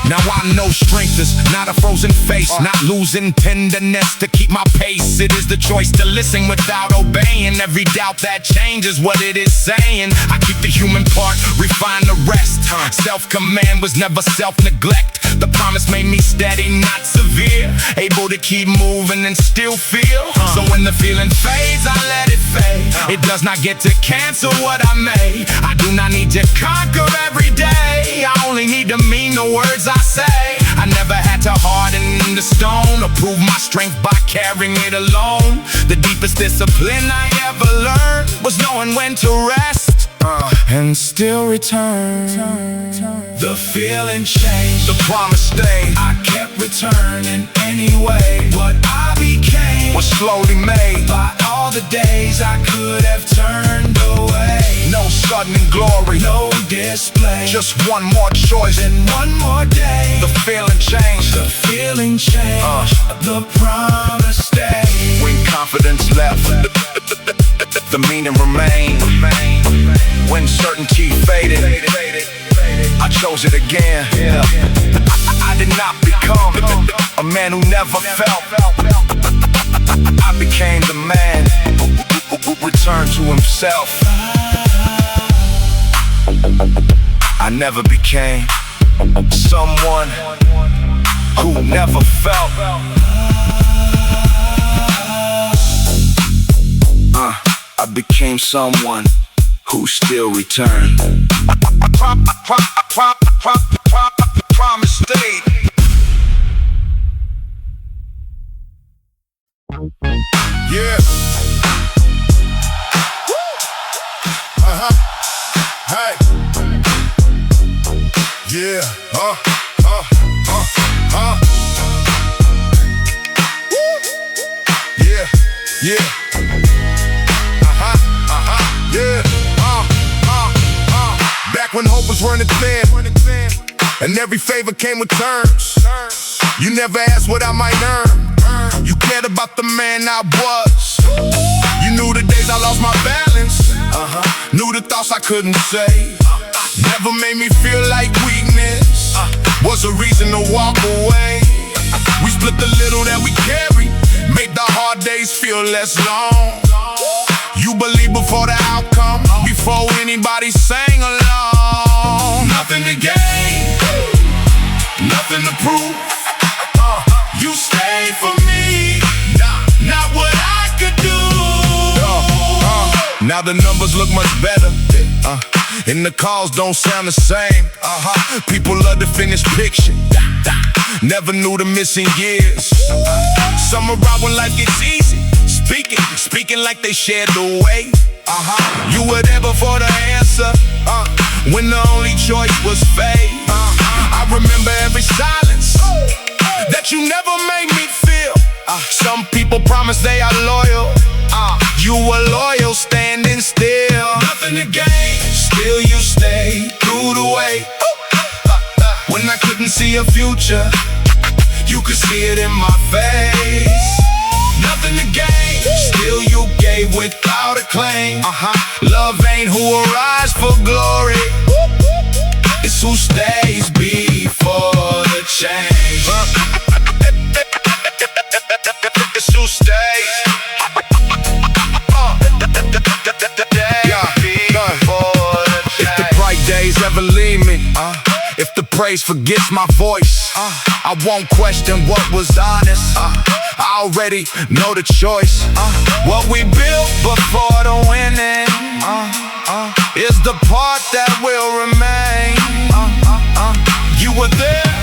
Now I know strength is not a frozen face, not losing tenderness to keep my pace. It is the choice to listen without obeying. Every doubt that changes what it is saying. I keep the human part, refine the rest. Self-command was never self-neglect. The promise made me steady, not severe. Able to keep moving and still feel. So when the feeling fades, I let it fade. It does not get to cancel what I made. I do not need to conquer every day. I only need to mean the words I say. I never had to harden the stone or prove my strength by carrying it alone. The deepest discipline I ever learned was knowing when to rest and still return.
The feeling changed,
the promised day.
I kept returning anyway. What I became
was slowly made
by all the days I could have turned away.
No sudden glory,
no display,
just one more choice
and one more day.
The feeling changed,
the feeling changed, the promised day.
When confidence left, the meaning remained. When certainty faded, I chose it again. I did not become a man who never felt. I became the man who returned to himself. I never became someone who never felt. I became someone who still returned. Promise stayed. Yeah. Hey. Yeah. Yeah. Yeah. Yeah. Back when hope was running thin, and every favor came with terms. You never asked what I might earn. You cared about the man I was. You knew the days I lost my balance. Knew the thoughts I couldn't say. Never made me feel like weakness was a reason to walk away. We split the little that we carry, made the hard days feel less long. You believe before the outcome, before anybody sang along.
Nothing to gain, nothing to prove. prove. You stayed for me, not what I could do.
Now the numbers look much better, and the calls don't sound the same. People love the finished picture, never knew the missing years. Some arrive when life gets easy, speaking like they shared the way. You were there before the answer, when the only choice was fate. I remember every silence that you never made me feel. Some people promise they are loyal, you were loyal standing still.
Nothing to gain,
Still you stayed through the way. When I couldn't see a future, you could see it in my face.
nothing to gain.
Still you gave without a claim. Love ain't who arrives for glory, it's who stays before the change. It's who stays. If the bright days ever leave me, if the praise forgets my voice, I won't question what was honest. I already know the choice. What we built before the winning is the part that will remain. You were there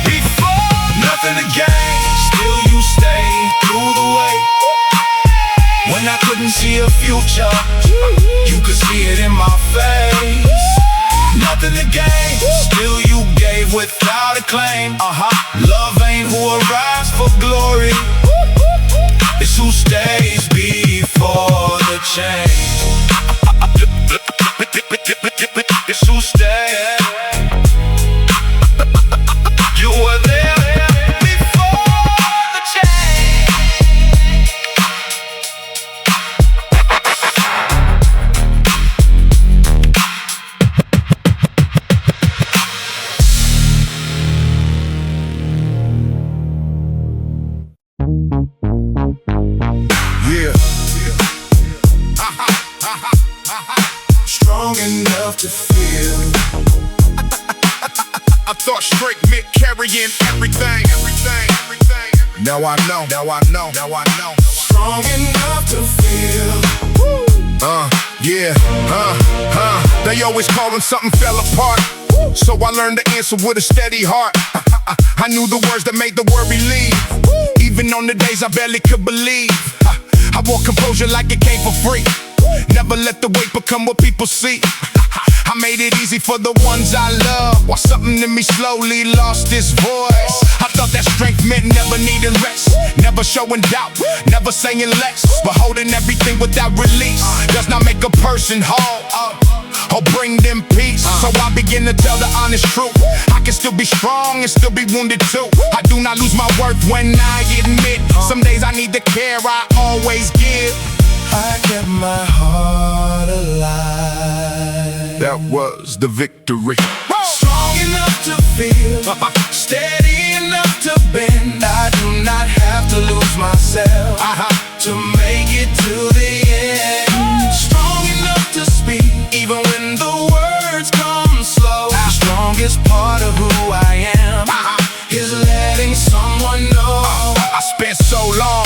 before,
Nothing to gain.
still you stayed through the way. When I couldn't see a future, you could see it in my face. Nothing to gain, still you gave without a claim. Love ain't who arrives for glory, it's who stays before the change. It's who stays. You were there before the change. Yeah. Strong enough to feel. I thought straight meant carrying everything. Now I know.
Strong enough to feel.
Yeah. They always callin' something fell apart, so I learned to answer with a steady heart. I knew the words that made the word believe, even on the days I barely could believe. I wore composure like it came for free, never let the weight become what people see. I made it easy for the ones I love, while something in me slowly lost its voice. I thought that strength meant never needing rest, never showing doubt, never saying less, but holding everything without release does not make a person whole, or bring them peace. So I begin to tell the honest truth, I can still be strong and still be wounded too. I do not lose my worth when I admit some days I need the care I always give.
I kept my heart alive.
That was the victory.
Strong enough to feel, steady enough to bend. I do not have to lose myself to make it to the end. Strong enough to speak, even when the words come slow. The strongest part of who I am is letting someone know.
I spent so long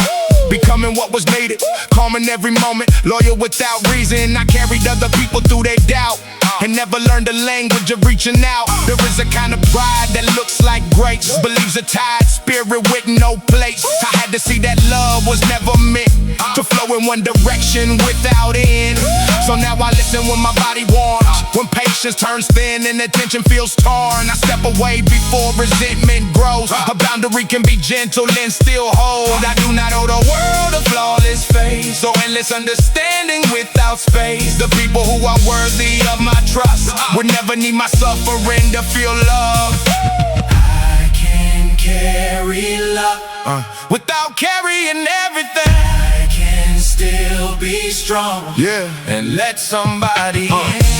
becoming what was needed, calm in every moment, loyal without reason. I carried other people through their doubt, and never learned the language of reaching out. There is a kind of pride that looks like grace, believes a tide spirit with no place. I had to see that love was never meant to flow in one direction without end. So now I listen when my body warms, when patience turns thin and attention feels torn. I step away before resentment grows. A boundary can be gentle and still hold. I do not owe the world a flawless face, or endless understanding without space. The people who are worthy of my trust would never need my suffering to feel love.
I can carry love
Without carrying everything,
I can still be strong.
yeah,
And let somebody in.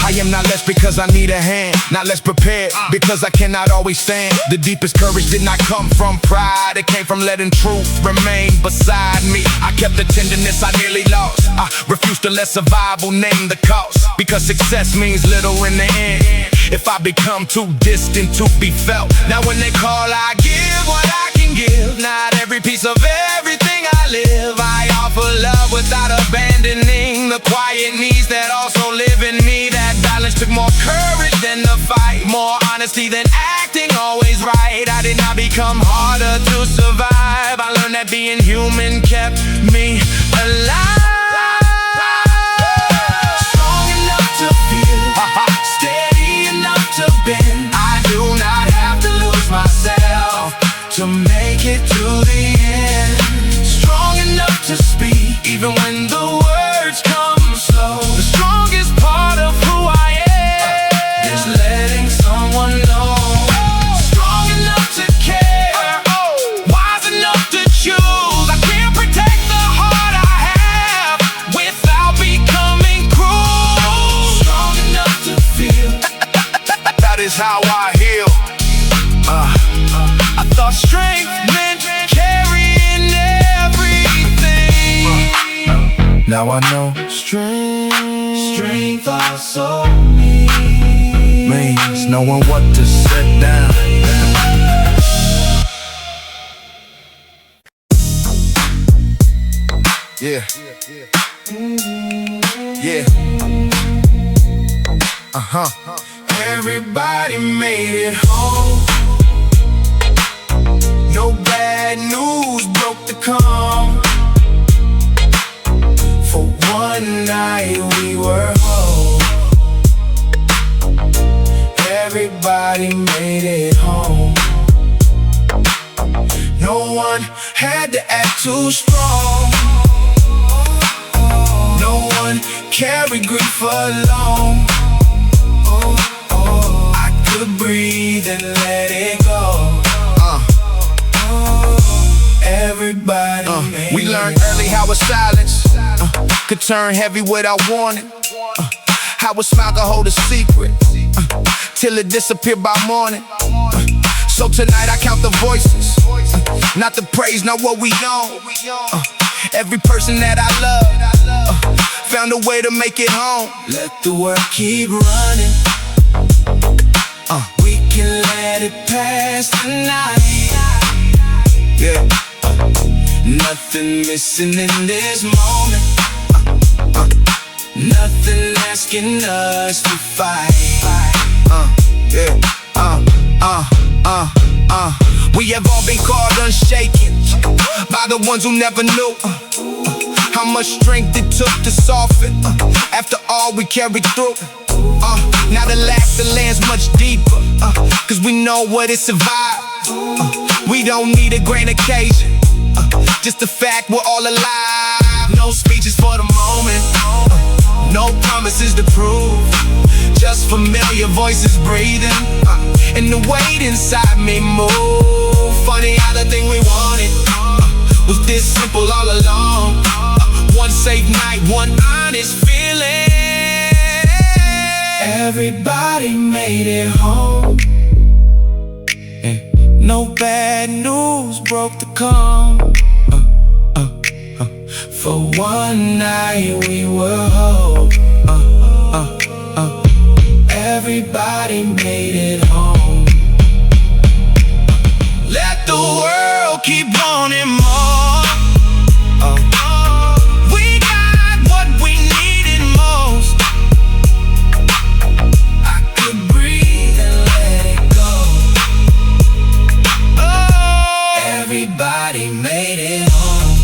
I am not less because I need a hand, not less prepared because I cannot always stand. The deepest courage did not come from pride, it came from letting truth remain beside me. I kept the tenderness I nearly lost, I refused to let survival name the cost, because success means little in the end if I become too distant to be felt. Now when they call, I give
what I can give, not every piece of everything I live. I offer love without abandoning the quiet needs that also live in me. That balance took more courage than the fight, more honesty than acting always right. I did not become harder to survive. I learned that being human kept me alive. Strong enough to feel, steady enough to bend. I do not have to lose myself to make it to the end. Strong enough to speak even when the words come slow. The strongest part of who I am is letting someone know. Strong enough to care, wise enough to choose. I can't protect the heart I have without becoming cruel. Strong enough to feel, that is how I heal. I thought strength meant carrying everything. Now I know strength also means knowing what to set down. Yeah. Yeah. Everybody made it home. No bad news broke the calm. For one night we were home. Everybody made it home. No one had to act too strong. No one carried grief alone. I could breathe and let it go. Everybody we learned early how a silence could turn heavy without warning. How a smile could hold a secret till it disappeared by morning. So tonight I count the voices, not the praise, not what we know. Every person that I love found a way to make it home. Let the world keep running. We can let it pass tonight. Yeah. Nothing missing in this moment. Nothing asking us to fight. We have all been called unshaken by the ones who never knew how much strength it took to soften after all we carried through. Now the laughter lands much deeper, cause we know what it survived. We don't need a grand occasion, just the fact we're all alive. No speeches for the moment, no promises to prove, just familiar voices breathing, and the weight inside me move. Funny how the thing we wanted was this simple all along. One safe night, one honest feeling. Everybody made it home. No bad news broke the calm. For one night we were whole. Everybody made it home. Let the world keep wanting more. We got what we needed most. I could breathe and let it go. Everybody made it home.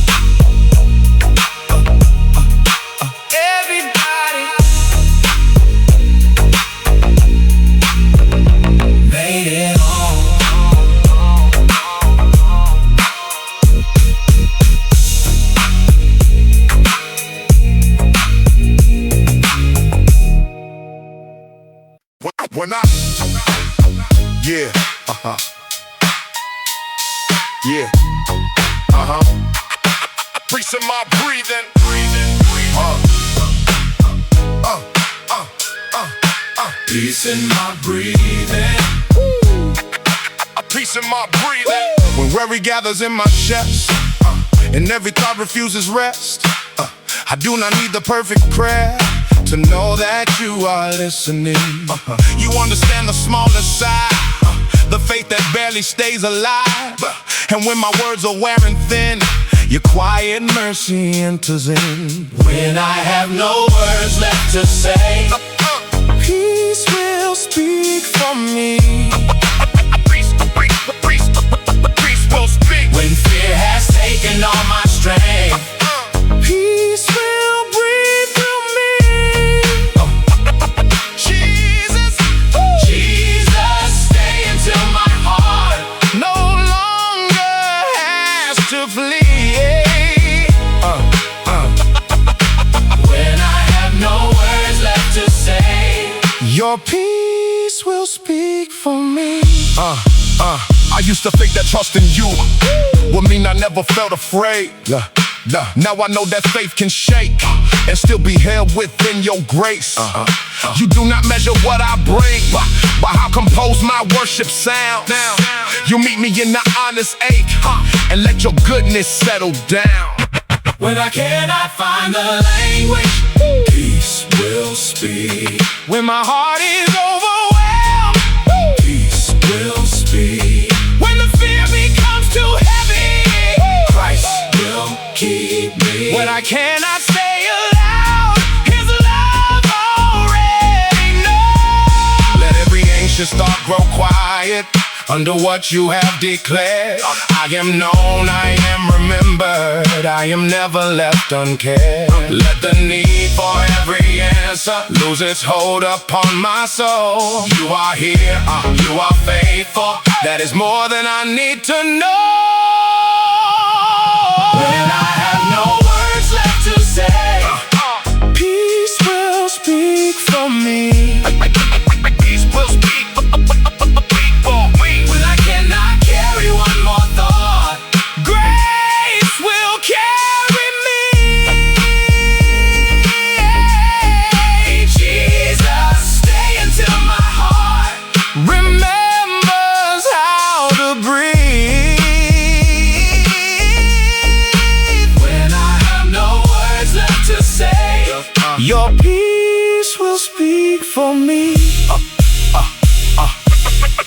Everybody made it home.
When I, yeah, yeah, Priest in my breathing,
Peace in my breathing.
a piece in my breathing. When worry gathers in my chest, and every thought refuses rest, I do not need the perfect prayer to know that you are listening. You understand the smaller side,
the faith that barely stays alive. And when my words are wearing thin, your quiet mercy enters in.
When I have no words left to say,
peace will speak for me. Peace will speak.
When fear has taken all my strength,
peace will breathe through me. Jesus,
Jesus, stay until my heart
no longer has to flee.
When I have no words left to say,
your peace will speak for me.
I used to think that trusting you would mean I never felt afraid. Now I know that faith can shake and still be held within your grace. You do not measure what I bring by how composed my worship sounds. You meet me in the honest ache and let your goodness settle down.
when I cannot find the language, peace will speak.
When my heart is overwhelmed,
Peace will speak.
when the fear becomes too heavy,
Christ will keep me.
when I cannot stay aloud, His love already knows. Let every anxious thought grow quiet under what you have declared. I am known, I am remembered, I am never left uncared. Let the need for every answer lose its hold upon my soul. You are here, you are faithful, that is more than I need to know.
When I have no words left to say,
peace will speak for me. Peace will speak for me.
when I cannot carry one more thought,
Grace will carry me.
Jesus, stay until my heart
Remembers how to breathe.
When I have no words left to say,
Your peace will speak for me.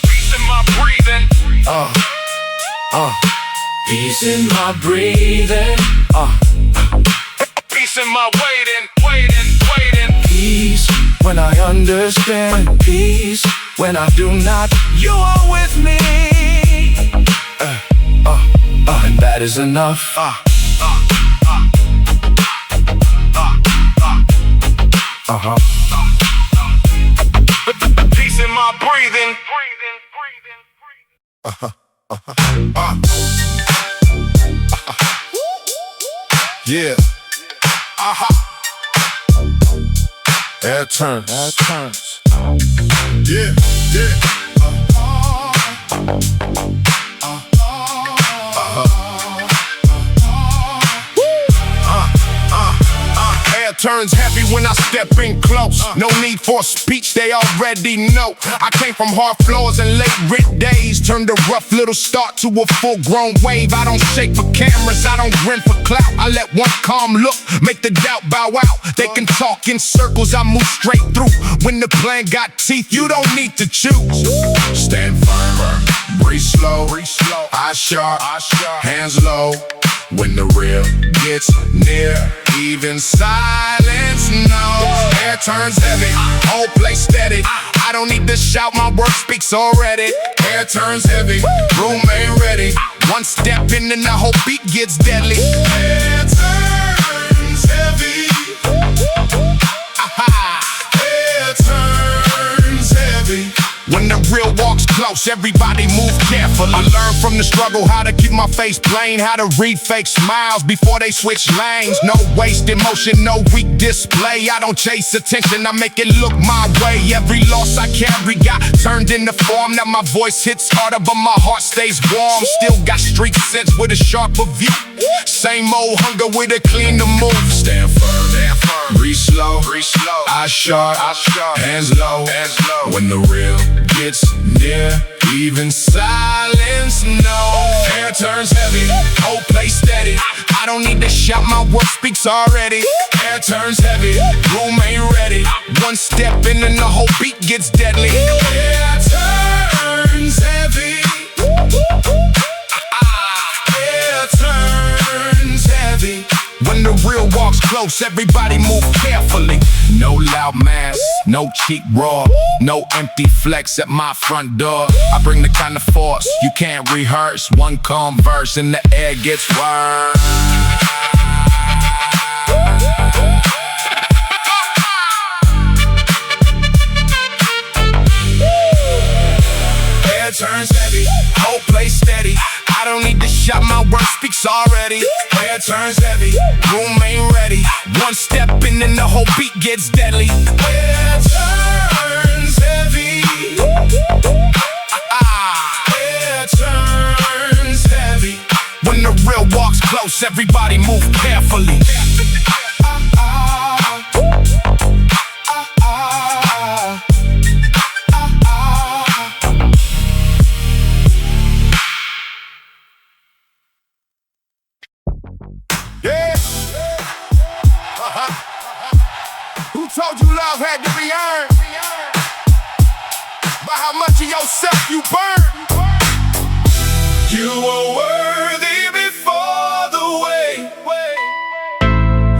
Peace in my breathing.
peace in my breathing,
Peace in my waiting.
peace
When I understand,
peace
when I do not, you are with me.
and that is enough.
Peace in my breathing.
Yeah. Air turns. Yeah. Air turns heavy when I step in close. No need for speech, they already know. I came from hard floors and late rent days. Turned a rough little start to a full-grown wave. I don't shake for cameras, I don't grin for clout. I let one calm look make the doubt bow out. They can talk in circles, I move straight through. When the plan got teeth, you don't need to choose. Stand firm, breathe slow, eyes sharp, hands low. When the real gets near, even silence knows. Air turns heavy, whole place steady. I don't need to shout, my work speaks already. Air turns heavy, room ain't ready. One step in and the whole beat gets deadly. Air turns heavy. Air turns heavy. When the real walks close, everybody move carefully. I learned from the struggle how to keep my face plain, how to read fake smiles before they switch lanes. No wasted motion, no weak display. I don't chase attention, I make it look my way. Every loss I carry got turned into form. Now my voice hits harder, but my heart stays warm. Still got street sense with a sharper view. Same old hunger with a cleaner move. Stand firm, breathe slow, eyes sharp, hands low. When the real gets near, even silence knows. Air turns heavy, whole place steady. I don't need to shout, my work speaks already. Air turns heavy, room ain't ready. One step in and the whole beat gets deadly. Air turns heavy.
Air turns heavy. When the real walks close, everybody move carefully. No loud mass, no cheap raw, no empty flex at my front door. I bring the kind of force you can't rehearse. One calm verse and the air gets worse. Air turns heavy, whole place steady. I don't need to shout, my word speaks already. Air turns heavy, room ain't ready. One step in and the whole beat gets deadly. Air turns heavy. Air turns heavy. When the real walks close, everybody move carefully. Who told you love had to be earned? By how much of yourself you burn? You were worthy before the way.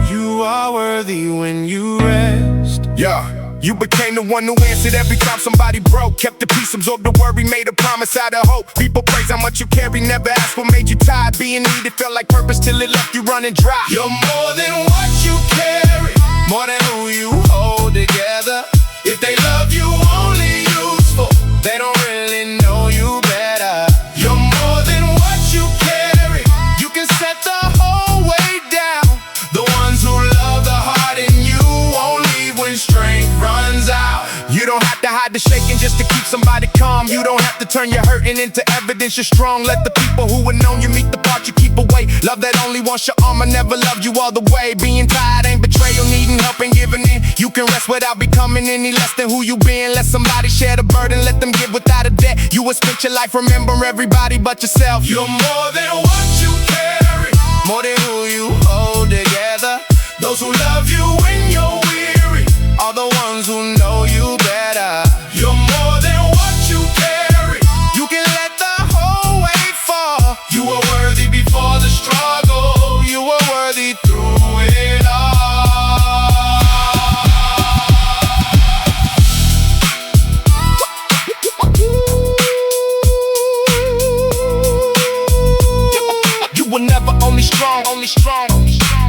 You are worthy when you rest. Yeah. You became the one who answered every time somebody broke. Kept the peace, absorbed the worry, made a promise out of hope. People praise how much you carry, never ask what made you tired. Being needed felt like purpose till it left you running dry. You're more than what you carry, more than who you hold together. If they love you only useful, they don't really know you better. You're more than what you carry, you can set the whole way down. The ones who love the heart in you won't leave when strength runs out. You don't have to hide the shaking just to keep somebody calm. You don't have to turn your hurting into evidence you're strong. Let the people who have known you meet the part you keep away. Love that only wants your armor, never loved you all the way. Being tired ain't betrayal, needing help and giving in. You can rest without becoming any less than who you been. Let somebody share the burden, let them give without a debt. You will spend your life remembering everybody but yourself. You're more than what you carry, more than who you hold together. Those who love you when you're weary are the ones who know you better. You're more than what you carry, you can let the whole weight fall. You were worthy before the struggle, you were worthy through it all. You were never only strong, only strong, only strong.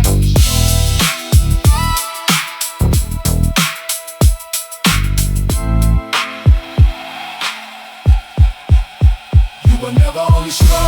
You were never only strong.